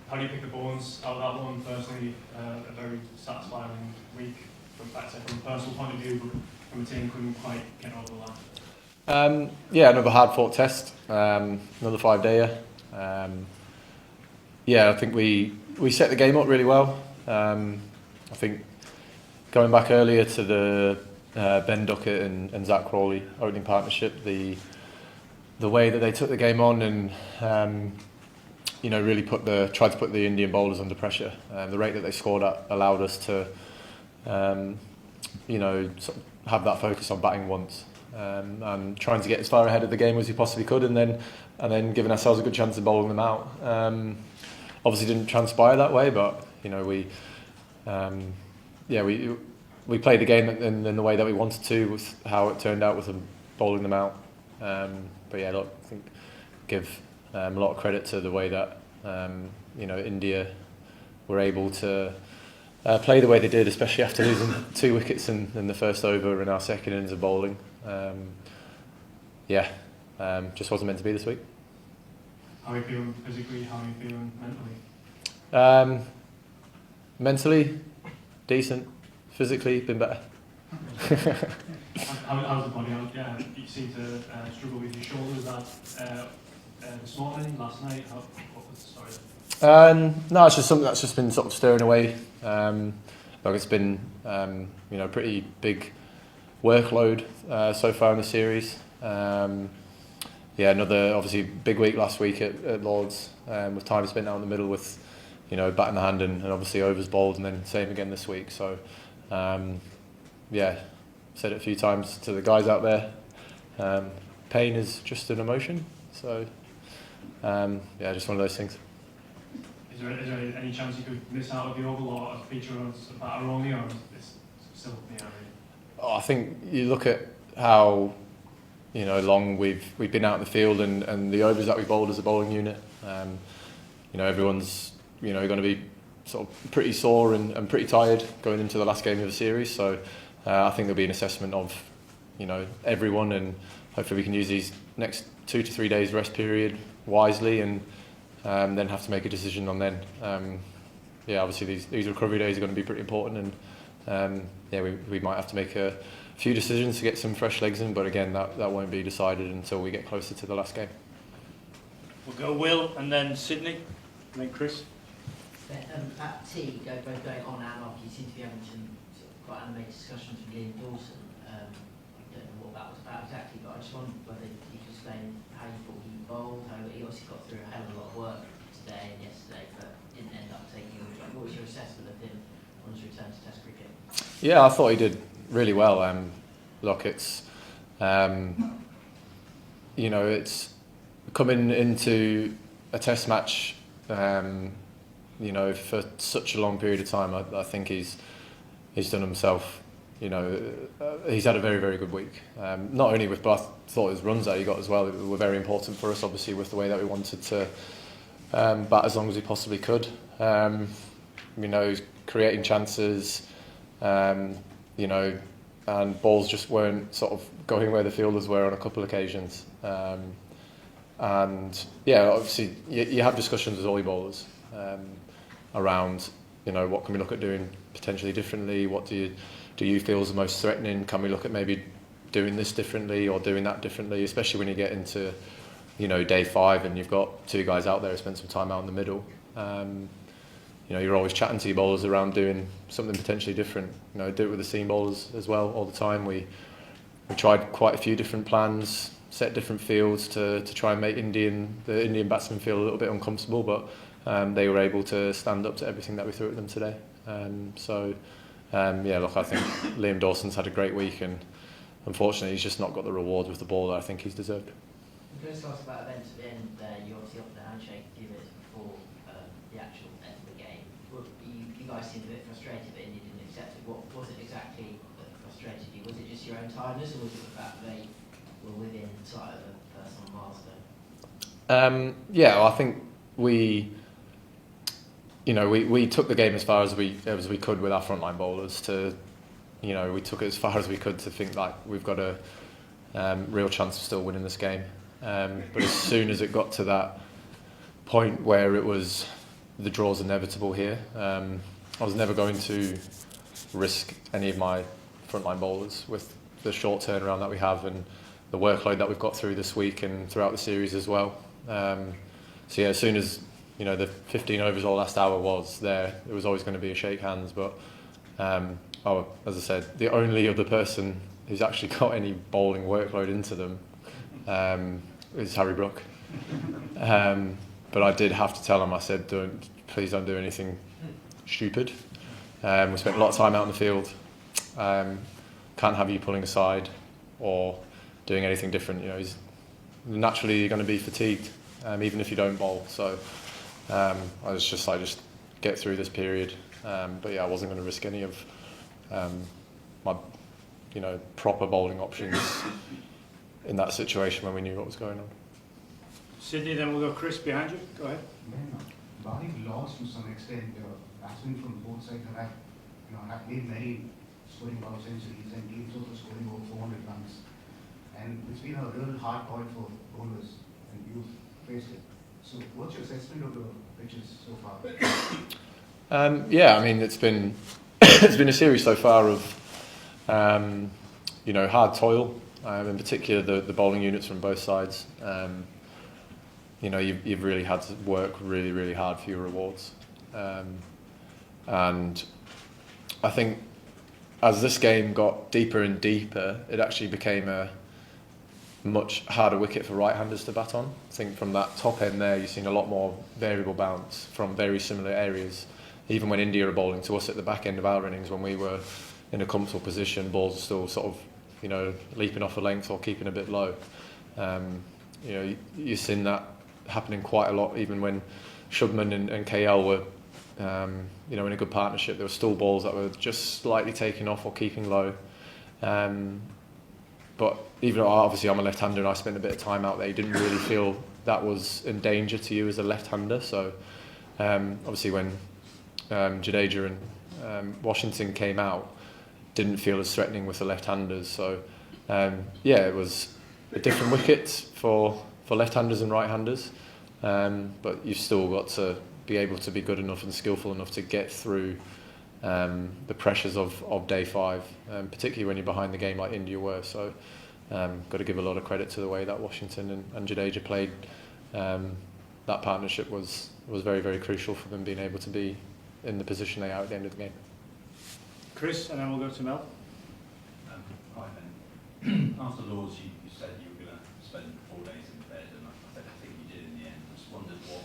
How do you pick the bones out of that one? Personally, a very satisfying week from a personal point of view, but from a team couldn't quite get over that. Yeah, another hard-fought test, another 5-dayer. Yeah, I think we set the game up really well. I think going back earlier to the Ben Duckett and Zach Crawley opening partnership, the way that they took the game on and really tried to put the Indian bowlers under pressure. The rate that they scored at allowed us to sort of have that focus on batting once and trying to get as far ahead of the game as we possibly could, and then giving ourselves a good chance of bowling them out. Obviously didn't transpire that way, but we played the game in the way that we wanted to, with how it turned out with them bowling them out. But yeah, look, I think give a lot of credit to the way that India were able to play the way they did, especially after losing 2 wickets in the first over in our second innings of bowling. Just wasn't meant to be this week. How are you feeling physically? How are you feeling mentally? Mentally, decent. Physically, been better. How's the body? You seem to struggle with your shoulders. This morning, last night. What was the story? No, it's just something that's just been sort of stirring away. It's been pretty big workload so far in the series. Another obviously big week last week at Lords, with time spent out in the middle with bat in the hand and obviously overs bowled, and then same again this week. So said it a few times to the guys out there. Pain is just an emotion. So just one of those things. Is there any chance you could miss out of the oval or feature on a batter only, or is it still up in the air? I think you look at how long we've been out in the field and the overs that we bowled as a bowling unit. Everyone's going to be sort of pretty sore and pretty tired going into the last game of the series. So I think there'll be an assessment of everyone, and hopefully we can use these next 2 to 3 days rest period wisely, and then have to make a decision on then. Obviously these recovery days are going to be pretty important, and we might have to make a few decisions to get some fresh legs in, but again that won't be decided until we get closer to the last game. We'll go Will and then Sydney and then Chris. At tea, both going on and off, you seem to be having some sort of quite animated discussions with Dawson. I don't know what that was about exactly, but I just wondered whether you could explain how you thought he bowled, how he obviously got through a hell of a lot of work today and yesterday, but didn't end up taking a job. What was your assessment of him on his return to Test cricket? Yeah, I thought he did really well. Look, it's it's coming into a Test match. For such a long period of time, I think he's done himself. He's had a very, very good week. Not only but I thought his runs that he got as well were very important for us. Obviously, with the way that we wanted to bat as long as he possibly could. Creating chances. And balls just weren't sort of going where the fielders were on a couple of occasions. Obviously you have discussions with all your bowlers around, what can we look at doing potentially differently? What do you feel is the most threatening? Can we look at maybe doing this differently or doing that differently? Especially when you get into, day 5 and you've got 2 guys out there who spend some time out in the middle. You're always chatting to your bowlers around doing something potentially different. Do it with the seam bowlers as well all the time. We tried quite a few different plans, set different fields to try and make the Indian batsmen feel a little bit uncomfortable, but they were able to stand up to everything that we threw at them today. I think Liam Dawson's had a great week, and unfortunately he's just not got the reward with the ball that I think he's deserved. I'm going to ask about events at the end there. You obviously offered the handshake a few minutes before the actual end of the game. You guys seemed a bit frustrated that India didn't accept it. What was it exactly that frustrated you? Was it just your own tiredness, or was it the fact that they were within sight of a personal milestone? I think we took the game as far as we could with our frontline bowlers. We took it as far as we could to think like we've got a real chance of still winning this game. But as soon as it got to that point where it was the draw's inevitable here. I was never going to risk any of my frontline bowlers with the short turnaround that we have and the workload that we've got through this week and throughout the series as well. So yeah, as soon as the 15 overs or last hour was there, it was always going to be a shake hands. But as I said, the only other person who's actually got any bowling workload into them is Harry Brook. But I did have to tell him. I said, please don't do anything stupid. We spent a lot of time out in the field. Can't have you pulling aside or doing anything different. Naturally you're going to be fatigued, even if you don't bowl. So I was just like, just get through this period. But yeah, I wasn't going to risk any of my, proper bowling options in that situation when we knew what was going on. Sydney, then we'll go Chris behind you. Go ahead. Barring lost to some extent, batsmen from both sides have made many scoring above centuries and teams also scoring over 400 runs. And it's been a real hard point for bowlers, and you've faced it. So what's your assessment of the pitches so far? Yeah, I mean, it's been it's been a series so far of hard toil. In particular, the bowling units from both sides. You've really had to work really, really hard for your rewards. And I think as this game got deeper and deeper, it actually became a much harder wicket for right-handers to bat on. I think from that top end there, you've seen a lot more variable bounce from very similar areas. Even when India are bowling to us at the back end of our innings, when we were in a comfortable position, balls are still sort of, leaping off a length or keeping a bit low. You've seen that happening quite a lot, even when Shubman and KL were, in a good partnership. There were still balls that were just slightly taking off or keeping low. But even though obviously I'm a left-hander and I spent a bit of time out there, you didn't really feel that was in danger to you as a left-hander. So obviously when Jadeja and Washington came out, didn't feel as threatening with the left-handers. So it was a different wicket for left-handers and right-handers. But you've still got to be able to be good enough and skillful enough to get through the pressures of day 5, particularly when you're behind the game like India were. So got to give a lot of credit to the way that Washington and Jadeja played. That partnership was very, very crucial for them being able to be in the position they are at the end of the game. Chris, and then we'll go to Mel. Hi Ben. After Lords, you said you were going to spend 4 days in bed, and I think you did in the end. I just wondered what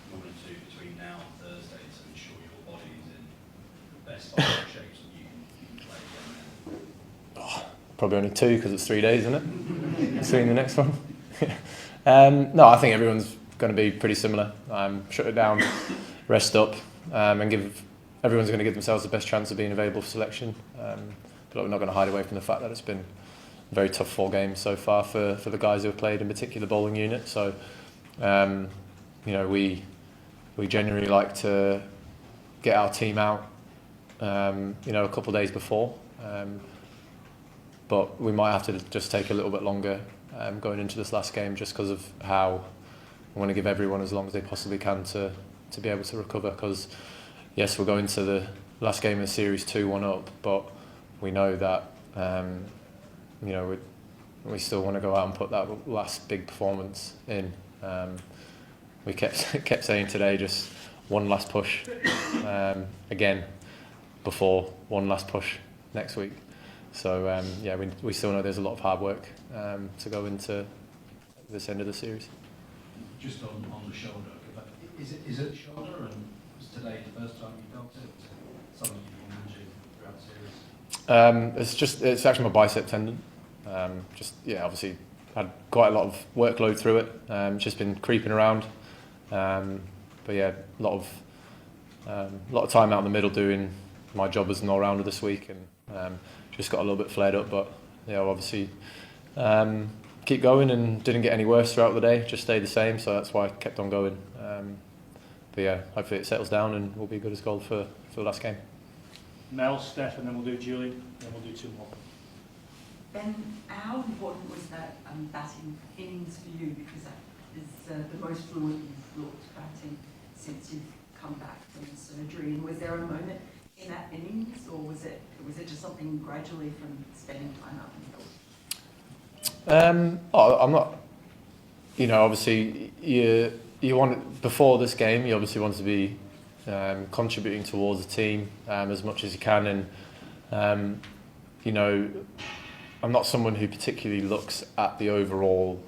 you're going to do between now and Thursday to ensure your body is in the best possible shape so you can play again. Probably only 2 because it's 3 days, isn't it? Between the next one. No, I think everyone's going to be pretty similar. Shut it down, rest up, and everyone's going to give themselves the best chance of being available for selection. But we're not going to hide away from the fact that it's been a very tough 4 games so far for the guys who have played, in particular the bowling unit. So, we generally like to get our team out, a couple of days before. But we might have to just take a little bit longer going into this last game, just because of how I want to give everyone as long as they possibly can to be able to recover. Because yes, we're going to the last game of the series 2-1 up, but we know that we still want to go out and put that last big performance in. We kept saying today, just one last push again before one last push next week. So we still know there's a lot of hard work to go into this end of the series. Just on the shoulder, is it shoulder, and was today the first time you felt it? Something you've been managing throughout the series? It's actually my bicep tendon. Obviously had quite a lot of workload through it. Just been creeping around. But yeah, a lot of time out in the middle doing my job as an all-rounder this week, and just got a little bit flared up. But obviously keep going, and didn't get any worse throughout the day. Just stayed the same, so that's why I kept on going. Hopefully it settles down and we'll be good as gold for the last game. Mel, Steph, and then we'll do Julie, and then we'll do 2 more. Ben, how important was that batting innings for you? Because that is the most fluent you've looked batting since you've come back from surgery. And was there a moment in that innings, or was it just something gradually from spending time out in the field? I'm not. You know, obviously, you want, before this game, you obviously want to be contributing towards the team as much as you can, and you know, I'm not someone who particularly looks at the overall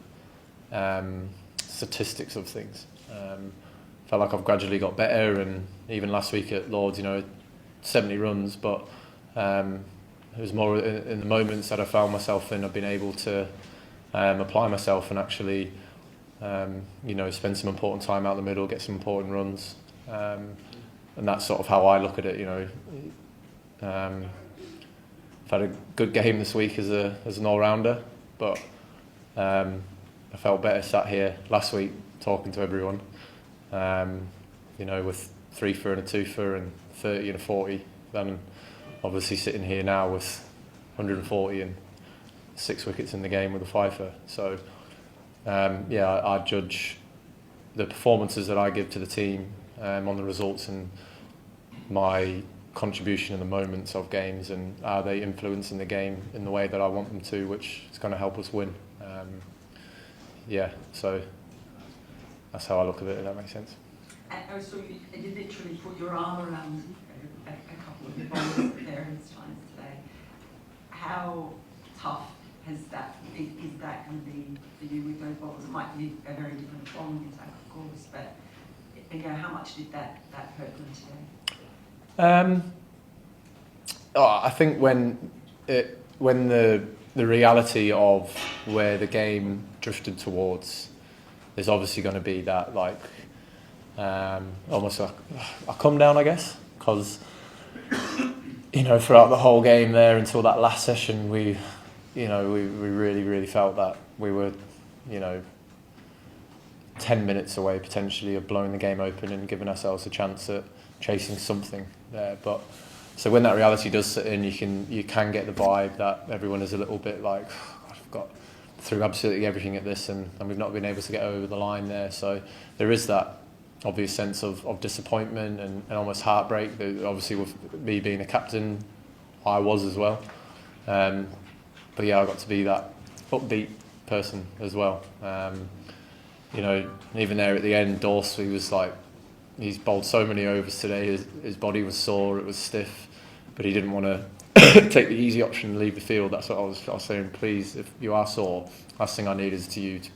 statistics of things. Felt like I've gradually got better, and even last week at Lords, you know, 70 runs, but it was more in the moments that I found myself in, I've been able to apply myself and actually, you know, spend some important time out the middle, get some important runs, and that's sort of how I look at it. You know, I've had a good game this week as an all-rounder, but I felt better sat here last week talking to everyone, you know, with 3 for and a 2 for and 30 and a 40, than obviously sitting here now with 140 and 6 wickets in the game with a 5 for. So yeah, I judge the performances that I give to the team on the results and my contribution in the moments of games, and are they influencing the game in the way that I want them to, which is going to help us win. Yeah, so that's how I look at it, if that makes sense. And so you literally put your arm around a couple of the bowlers at various times today. How tough is that going to be for you with those bowlers? It might be a very different bowling attack, of course, but you know, how much did that hurt them today? I think when the reality of where the game drifted towards, there's obviously going to be that, like, almost a come down, I guess, because, you know, throughout the whole game there until that last session, we really felt that we were, you know, 10 minutes away potentially of blowing the game open and giving ourselves a chance at chasing something there. But so when that reality does sit in, you can get the vibe that everyone is a little bit like, I've got through absolutely everything at this, and we've not been able to get over the line there. So there is that obvious sense of disappointment and almost heartbreak. Obviously, with me being a captain, I was as well. But yeah, I got to be that upbeat person as well. You know, even there at the end, Dawson, he was like, he's bowled so many overs today, his body was sore, it was stiff, but he didn't want to take the easy option and leave the field. That's what I was saying, please, if you are sore, last thing I need is you to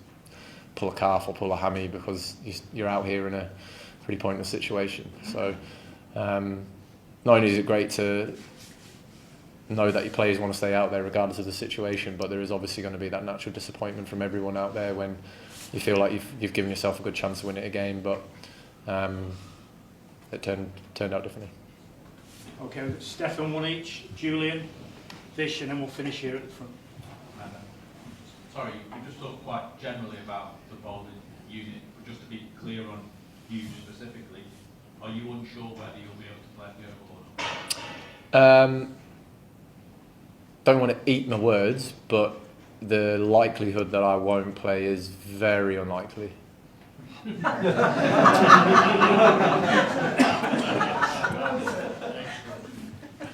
pull a calf or pull a hammy, because you're out here in a pretty pointless situation. So not only is it great to know that your players want to stay out there regardless of the situation, but there is obviously going to be that natural disappointment from everyone out there when you feel like you've given yourself a good chance to win it again, but it turned out differently. Okay, we've got Stefan, one each, Julian, Vish, and then we'll finish here at the front. Sorry, you just talked quite generally about the bowling unit, but just to be clear on you specifically, are you unsure whether you'll be able to play the over or not? Don't want to eat my words, but the likelihood that I won't play is very unlikely.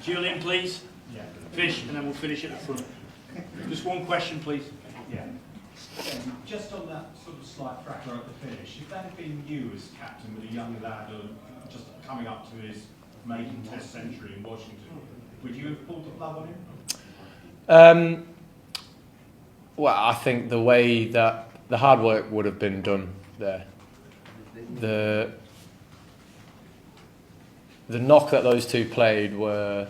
Julian, please. Yeah. Vish, and then we'll finish at the front. Just one question, please. Yeah. Just on that sort of slight fracture at the finish, if that had been you as captain with a young lad just coming up to his maiden Test century in Washington, would you have pulled the plug on him? Well, I think the way that the hard work would have been done there, the knock that those two played were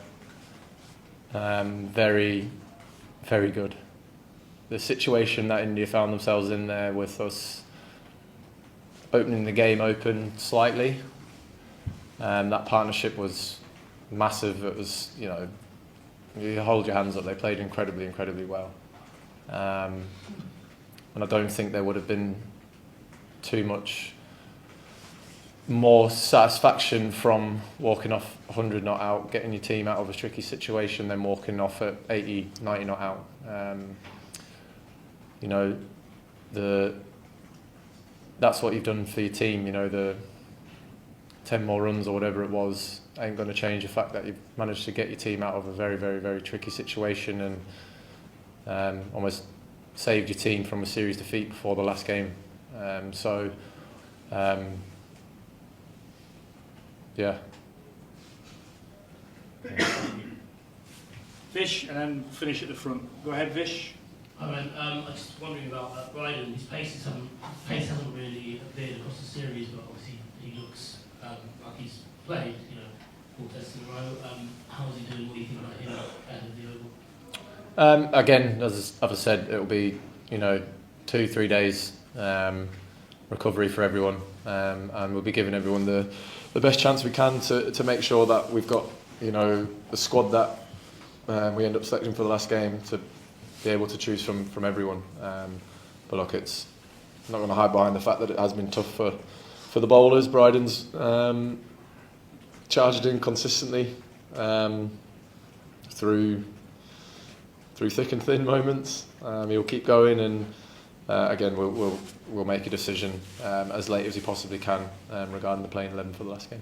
very, very good. The situation that India found themselves in there with us opening the game open slightly, that partnership was massive. It was, you know, you hold your hands up. They played incredibly, incredibly well. And I don't think there would have been too much more satisfaction from walking off 100 not out, getting your team out of a tricky situation, than walking off at 80, 90 not out. You know, that's what you've done for your team. You know, 10 more runs or whatever it was ain't going to change the fact that you've managed to get your team out of a very, very, very tricky situation and almost saved your team from a series defeat before the last game. Yeah. Vish, and then finish at the front. Go ahead, Vish. I mean, I'm just wondering about Bryden. His pace hasn't really appeared across the series, but obviously he looks like he's played, 4 tests in a row. How is he doing? What do you think about him ahead of the Oval? Again, as I said, it'll be 2-3 days recovery for everyone, and we'll be giving everyone the best chance we can to make sure that we've got the squad that we end up selecting for the last game to be able to choose from everyone. But look, I'm not going to hide behind the fact that it has been tough for the bowlers. Bryden's charged in consistently through thick and thin moments. He'll keep going, and again we'll make a decision as late as he possibly can regarding the playing 11 for the last game.